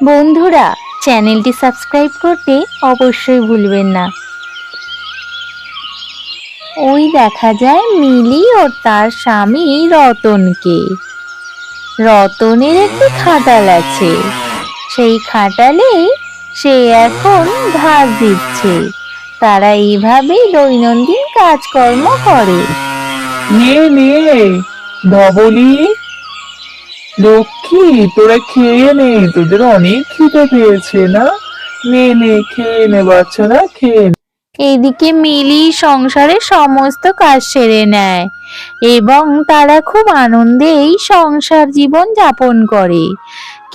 বন্ধুরা, চ্যানেলটি সাবস্ক্রাইব করতে অবশ্যই ভুলবেন না। ওই দেখা যায় মিলি ও তার স্বামী রতনকে। রতনের একটি খাটাল আছে, সেই খাটালেই সে এখন ঘাস দিচ্ছে। তারা এইভাবেই দৈনন্দিন কাজকর্ম করে। নে নে ধবলি, লক্ষ্মী, তোরা খেয়ে নে, তোদের অনেক খিদে পেয়েছে না? নে নে খেয়ে নে বাচ্চারা, খেয়ে নে। এদিকে মিলি সংসারের সমস্ত কাজ সেরে নেয় এবং তারা খুব আনন্দেই সংসার জীবন যাপন করে।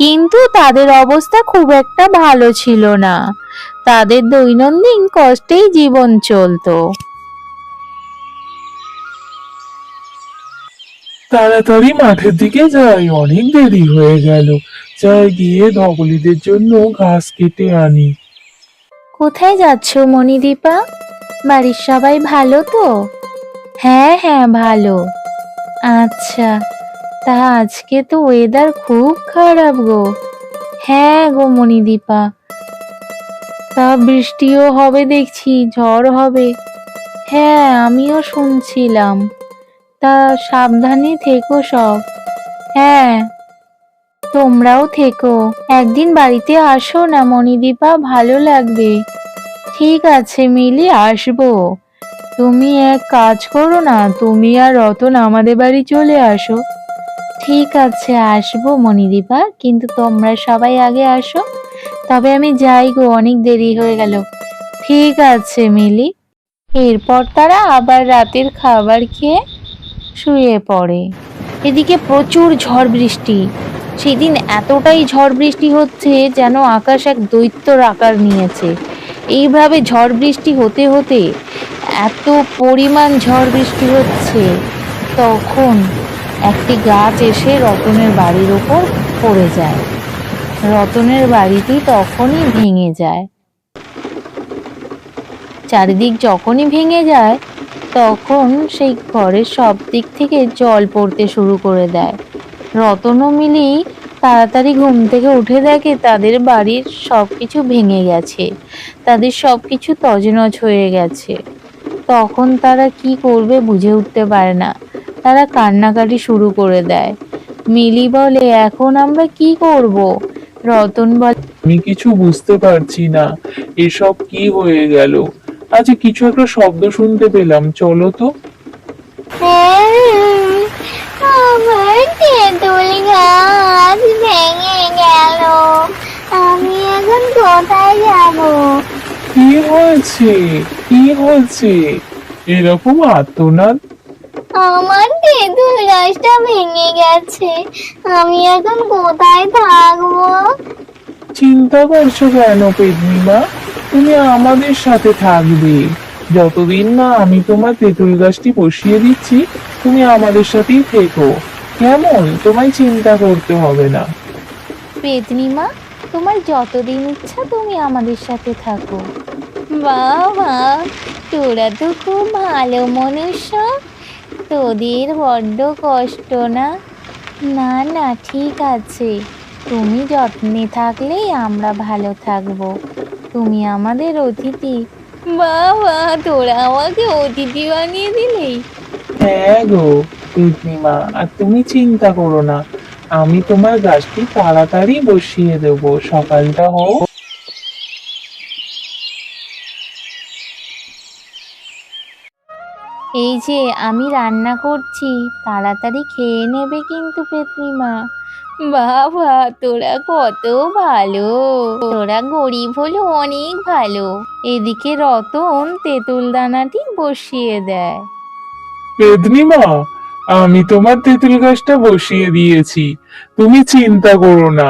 কিন্তু তাদের অবস্থা খুব একটা ভালো ছিল না। তাদের দৈনন্দিন কষ্টেই জীবন চলতো। তাড়াতাড়ি মাঠের দিকে যাই, অনেক দেরি হয়ে গেল। যাই গিয়ে ধবলিদের জন্য ঘাস কেটে আনি। কোথায় যাচ্ছ মণিদীপা? বাড়ির সবাই ভালো তো? হ্যাঁ হ্যাঁ, ভালো। আচ্ছা, তা আজকে তো ওয়েদার খুব খারাপ গো। হ্যাঁ গো মণিদীপা, তা বৃষ্টিও হবে দেখছি, ঝড় হবে। হ্যাঁ, আমিও শুনছিলাম। তা সাবধানে থেকো সব। হ্যাঁ, তোমরাও থেকো। একদিন বাড়িতে আসো না মণিদীপা, ভালো লাগবে। ঠিক আছে মিলি, আসবো। তুমি এক কাজ করো না, তুমি আর রতন আমাদের বাড়ি চলে আসো। ঠিক আছে, আসবো মণিদীপা, কিন্তু তোমরা সবাই আগে আসো। তবে আমি যাই গো, অনেক দেরি হয়ে গেল। ঠিক আছে মিলি। এরপর তারা আবার রাতের খাবার খেয়ে শুয়ে পড়ে। এদিকে প্রচুর ঝড় বৃষ্টি। সেদিন এতটাই ঝড় বৃষ্টি হচ্ছে যেন আকাশ এক দৈত্যর আকার নিয়েছে। এইভাবে ঝড় বৃষ্টি হতে হতে এত পরিমাণ ঝড় বৃষ্টি হচ্ছে, তখন একটি গাছ এসে রতনের বাড়ির ওপর পড়ে যায়। রতনের বাড়িটি তখনই ভেঙে যায়। চারিদিক যখনই ভেঙে যায়, তখন সেই ঘরের সব দিক থেকে জল পড়তে শুরু করে দেয়। রতন ও মিলি তাড়াতাড়ি ঘুম থেকে উঠে দেখে তাদের বাড়ির সবকিছু ভেঙে গেছে, তাদের সবকিছু তছনছ হয়ে গেছে। তখন তারা কি করবে বুঝে উঠতে পারে না। তারা কান্নাকাটি শুরু করে দেয়। মিলি বলে, এখন আমরা কি করব? রতন বলে, আমি কিছু বুঝতে পারছি না, এসব কি হয়ে গেল। আচ্ছা, কিছু একটা শব্দ শুনতে পেলাম, চলো তো। আমার তেঁতুল গাছ ভেঙে গেল, আমি এখন কোথায় যাব? কি হয়েছে? কি হয়েছে? এরকম আর্তনাদ? আমার তেঁতুল গাছটা ভেঙে গেছে, আমি এখন কোথায় থাকবো? চিন্তা করছো কেন পেদনিমা? তুমি আমাদের সাথে থাকবে। যতদিন না আমি তোমার তেঁতুল গাছটি বসিয়ে দিচ্ছি, তুমি আমাদের সাথেই থেকো। কেমন? তোমায় চিন্তা করতে হবে না। পেতনিমা, তোমার যতদিন ইচ্ছা তুমি আমাদের সাথে থাকো। বাবা, তোরা তো খুব ভালো মনুষ্য। তোদের বড্ড কষ্ট না? না না, ঠিক আছে। তুমি যত্নে থাকলেই আমরা ভালো থাকবো। তুমি আমাদের অতিথি। বাবা, তোরা আমাকে অতিথি বানিয়ে দিলি। হ্যাঁ গো পেদনিমা, আর তুমি চিন্তা করো না, আমি তোমার গাছটি তাড়াতাড়ি বসিয়ে দেবো, সকালটা হোক। এই যে আমি রান্না করছি, তাড়াতাড়ি খেয়ে নেবে কিন্তু পেতনিমা। বাবা, তোরা কত ভালো। তোরা গরিব হলো অনেক ভালো। এদিকে রতন তেঁতুল দানাটি বসিয়ে দেয়। পেদনিমা, আমি তোমার তেঁতুল গাছটা বসিয়ে দিয়েছি, তুমি চিন্তা করো না,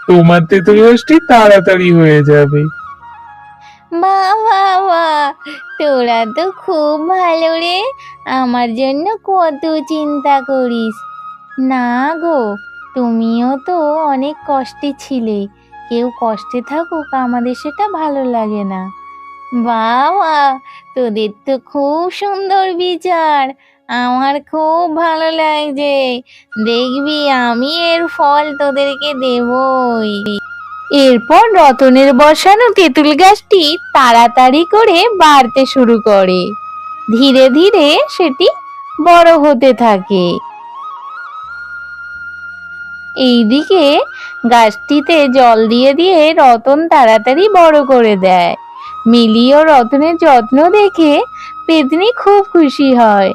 তোমার তেঁতুল গাছটি তাড়াতাড়ি হয়ে যাবে। বাবা, তোরা তো খুব ভালো রে। আমার জন্য কত চিন্তা করিস। না গো, তুমিও তো অনেক কষ্টে ছিলে। কেউ কষ্টে থাকুক আমাদের সেটা ভালো লাগে না। বাবা, তোদের তো খুব সুন্দর বিচার। আমার খুব ভালো লাগছে। দেখবি আমি এর ফল তোদেরকে দেবই। এরপর রতনের বসানো তেঁতুল গাছটি তাড়াতাড়ি করে বাড়তে শুরু করে। ধীরে ধীরে সেটি বড় হতে থাকে। এইদিকে গাছটিতে জল দিয়ে দিয়ে রতন তাড়াতাড়ি বড় করে দেয়। মিলি ও রতনের যত্ন দেখে পেতনি খুব খুশি হয়।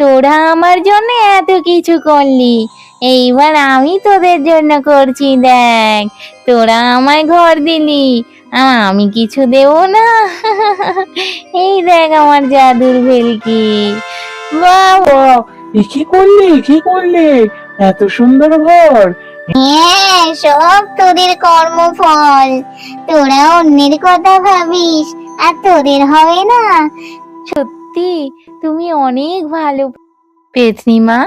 তোরা আমার জন্য এত কিছু করলি, এইবার আমি তোদের জন্য করছি দেখ। তোরা আমায় ঘর দিলি, আমি কিছু দেবো না? এই দেখ আমার জাদুর ভেলকি। বাহ! বাহ, কি করলে এত সুন্দর ঘর! হ্যাঁ, সব তোদের কর্মফল। তোরা অন্যের কথা ভাবিস আর তোদের হবে না। সত্যি তুমি অনেক ভালো পেতনি মা,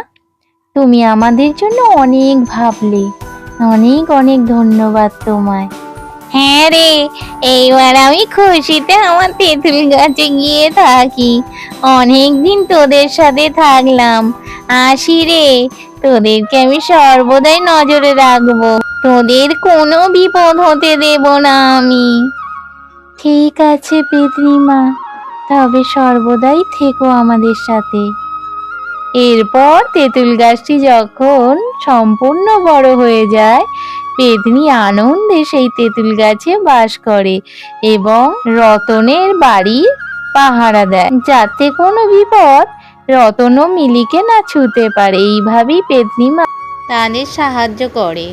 তুমি আমাদের জন্য অনেক ভাবলে। অনেক অনেক ধন্যবাদ তোমায়। হ্যাঁ রে, এইবার আমি খুশিতে আমার তেঁতুল গাছে গিয়ে থাকি। অনেক দিন তোদের সাথে থাকলাম, আসি রে। তোদেরকে আমি সর্বদাই নজরে রাখবো, তোদের কোনো বিপদ হতে দেব না আমি। ঠিক আছে পেতনি মা, তবে সর্বদাই থেকো আমাদের সাথে। এরপর তেঁতুল গাছটি যখন সম্পূর্ণ বড় হয়ে যায়, পেতনি আনন্দে সেই তেঁতুল গাছে বাস করে এবং রতনের বাড়ির পাহারা দেয়, যাতে কোনো বিপদ রতন ও মিলিকে না ছুঁতে পারে। এইভাবেই পেতনি মা তাদের সাহায্য করে।